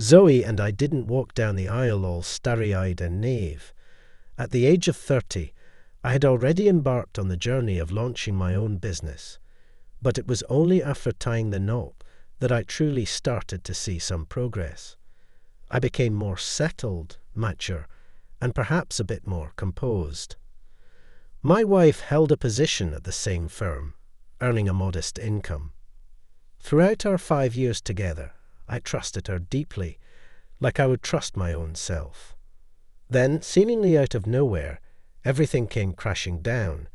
Zoe and I didn't walk down the aisle all starry-eyed and naive. At the age of 30, I had already embarked on the journey of launching my own business, but it was only after tying the knot that I truly started to see some progress. I became more settled, mature, and perhaps a bit more composed. My wife held a position at the same firm, earning a modest income. Throughout our 5 years together, I trusted her deeply, like I would trust my own self. Then, seemingly out of nowhere, everything came crashing down,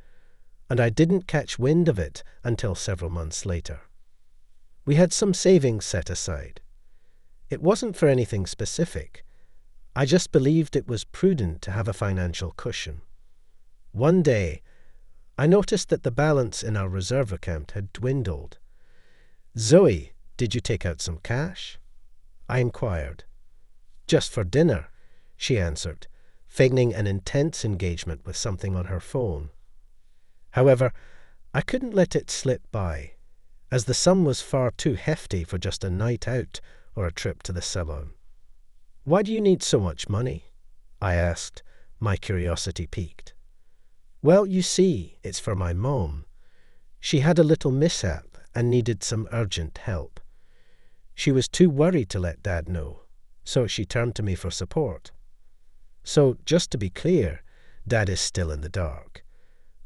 and I didn't catch wind of it until several months later. We had some savings set aside. It wasn't for anything specific. I just believed it was prudent to have a financial cushion. One day, I noticed that the balance in our reserve account had dwindled. "Zoe, did you take out some cash?" I inquired. "Just for dinner," she answered, feigning an intense engagement with something on her phone. However, I couldn't let it slip by, as the sum was far too hefty for just a night out or a trip to the salon. "Why do you need so much money?" I asked, my curiosity piqued. "Well, you see, it's for my mom. She had a little mishap and needed some urgent help. She was too worried to let Dad know, so she turned to me for support. So, just to be clear, Dad is still in the dark.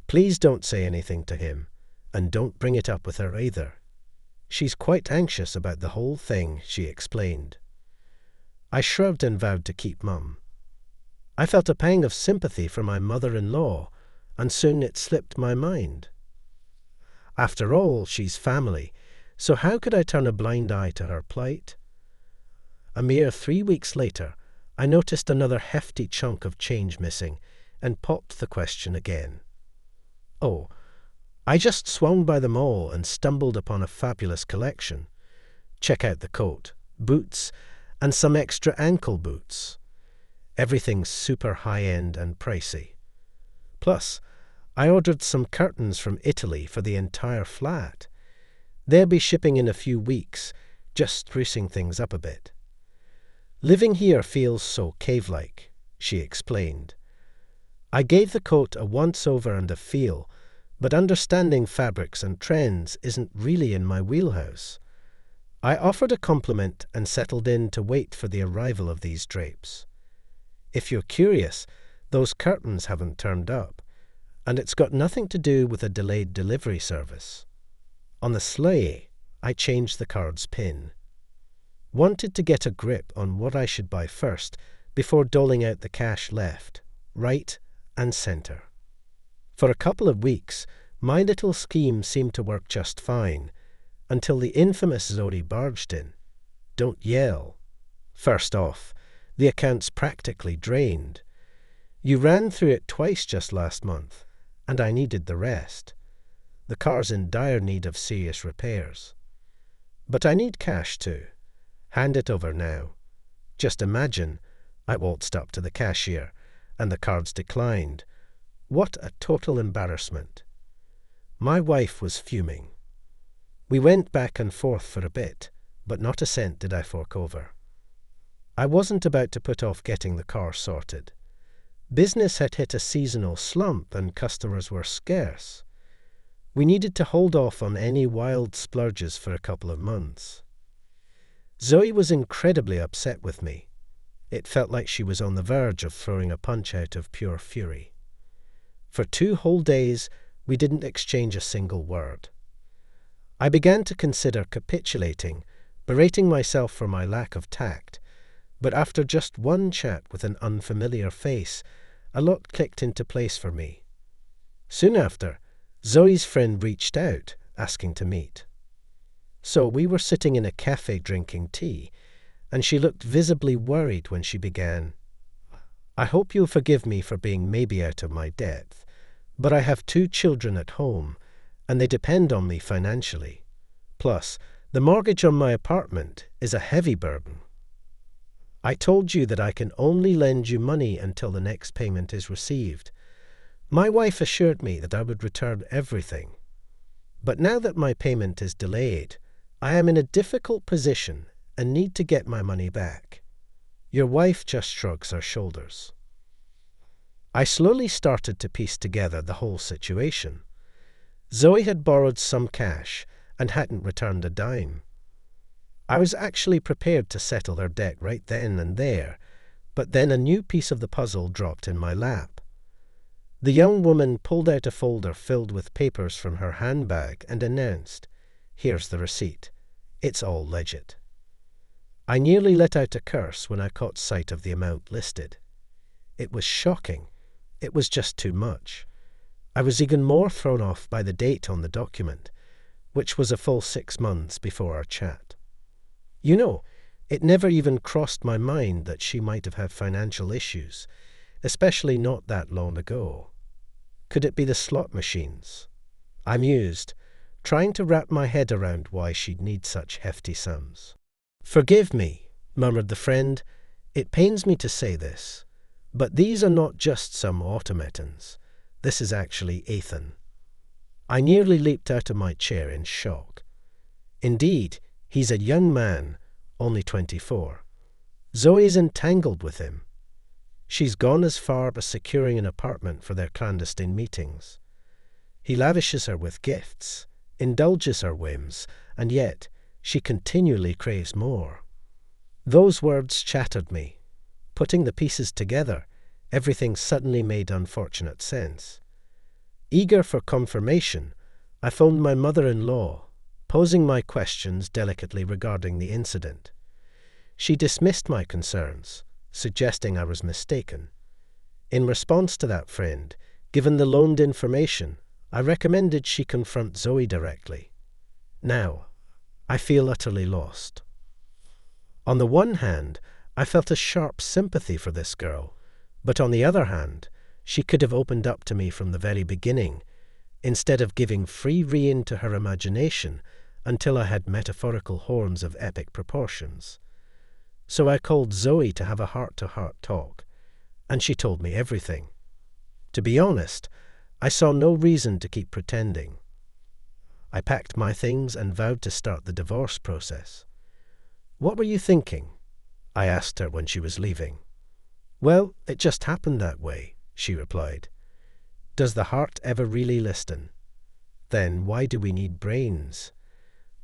Please don't say anything to him, and don't bring it up with her either. She's quite anxious about the whole thing," she explained. I shrugged and vowed to keep mum. I felt a pang of sympathy for my mother-in-law, and soon it slipped my mind. After all, she's family, so how could I turn a blind eye to her plight? A mere 3 weeks later, I noticed another hefty chunk of change missing, and popped the question again. "Oh, I just swung by the mall and stumbled upon a fabulous collection. Check out the coat, boots, and some extra ankle boots. Everything's super high-end and pricey. Plus, I ordered some curtains from Italy for the entire flat. They'll be shipping in a few weeks, just sprucing things up a bit. Living here feels so cave-like," she explained. I gave the coat a once-over and a feel, but understanding fabrics and trends isn't really in my wheelhouse. I offered a compliment and settled in to wait for the arrival of these drapes. If you're curious, those curtains haven't turned up, and it's got nothing to do with a delayed delivery service. On the sleigh, I changed the card's pin. Wanted to get a grip on what I should buy first before doling out the cash left, right, and center. For a couple of weeks, my little scheme seemed to work just fine, until the infamous Zoe barged in. Don't yell. First off, the account's practically drained. You ran through it twice just last month, and I needed the rest. The car's in dire need of serious repairs. But I need cash too. Hand it over now. Just imagine, I waltzed up to the cashier, and the cards declined. What a total embarrassment. My wife was fuming. We went back and forth for a bit, but not a cent did I fork over. I wasn't about to put off getting the car sorted. Business had hit a seasonal slump and customers were scarce. We needed to hold off on any wild splurges for a couple of months. Zoe was incredibly upset with me. It felt like she was on the verge of throwing a punch out of pure fury. For 2 whole days, we didn't exchange a single word. I began to consider capitulating, berating myself for my lack of tact, but after just one chat with an unfamiliar face, a lot clicked into place for me. Soon after, Zoe's friend reached out, asking to meet. So we were sitting in a cafe drinking tea, and she looked visibly worried when she began. "I hope you'll forgive me for being maybe out of my depth, but I have 2 children at home, and they depend on me financially. Plus, the mortgage on my apartment is a heavy burden. I told you that I can only lend you money until the next payment is received. My wife assured me that I would return everything. But now that my payment is delayed, I am in a difficult position and need to get my money back. Your wife just shrugs her shoulders. I slowly started to piece together the whole situation. Zoe had borrowed some cash and hadn't returned a dime. I was actually prepared to settle her debt right then and there, but then a new piece of the puzzle dropped in my lap. The young woman pulled out a folder filled with papers from her handbag and announced, "Here's the receipt. It's all legit." I nearly let out a curse when I caught sight of the amount listed. It was shocking. It was just too much. I was even more thrown off by the date on the document, which was a full 6 months before our chat. You know, it never even crossed my mind that she might have had financial issues, especially not that long ago. Could it be the slot machines? I mused, trying to wrap my head around why she'd need such hefty sums. "Forgive me," murmured the friend. "It pains me to say this, but these are not just some automatons. This is actually Ethan." I nearly leaped out of my chair in shock. Indeed, he's a young man, only 24. Zoe's entangled with him. She's gone as far as securing an apartment for their clandestine meetings. He lavishes her with gifts, indulges her whims, and yet she continually craves more. Those words shattered me. Putting the pieces together, everything suddenly made unfortunate sense. Eager for confirmation, I phoned my mother-in-law, posing my questions delicately regarding the incident. She dismissed my concerns, suggesting I was mistaken. In response to that friend, given the loaned information, I recommended she confront Zoe directly. Now, I feel utterly lost. On the one hand, I felt a sharp sympathy for this girl, but on the other hand, she could have opened up to me from the very beginning, instead of giving free rein to her imagination until I had metaphorical horns of epic proportions. So I called Zoe to have a heart-to-heart talk, and she told me everything. To be honest, I saw no reason to keep pretending. I packed my things and vowed to start the divorce process. "What were you thinking?" I asked her when she was leaving. "Well, it just happened that way," she replied. "Does the heart ever really listen? Then why do we need brains?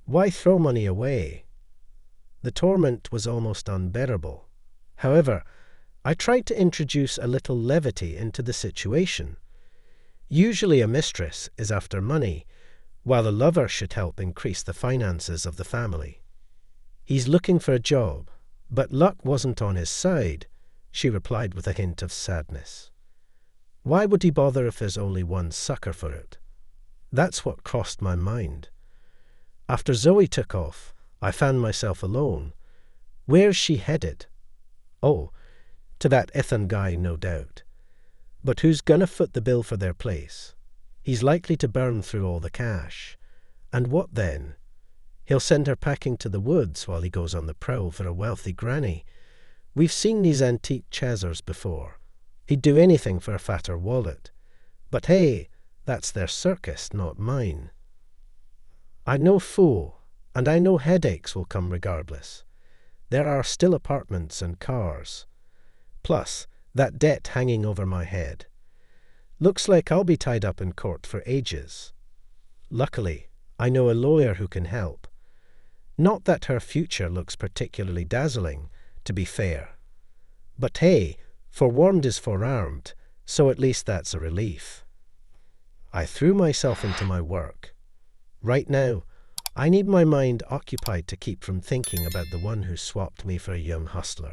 Why throw money away?" The torment was almost unbearable. However, I tried to introduce a little levity into the situation. Usually a mistress is after money, while a lover should help increase the finances of the family. "He's looking for a job, but luck wasn't on his side," she replied with a hint of sadness. "Why would he bother if there's only one sucker for it?" That's what crossed my mind. After Zoe took off, I found myself alone. Where's she headed? Oh, to that Ethan guy, no doubt. But who's gonna foot the bill for their place? He's likely to burn through all the cash. And what then? He'll send her packing to the woods while he goes on the prowl for a wealthy granny. We've seen these antique chasers before. He'd do anything for a fatter wallet. But hey, that's their circus, not mine. I'm no fool, and I know headaches will come regardless. There are still apartments and cars. Plus, that debt hanging over my head. Looks like I'll be tied up in court for ages. Luckily, I know a lawyer who can help. Not that her future looks particularly dazzling, to be fair. But hey, forewarned is forearmed, so at least that's a relief. I threw myself into my work. Right now, I need my mind occupied to keep from thinking about the one who swapped me for a young hustler.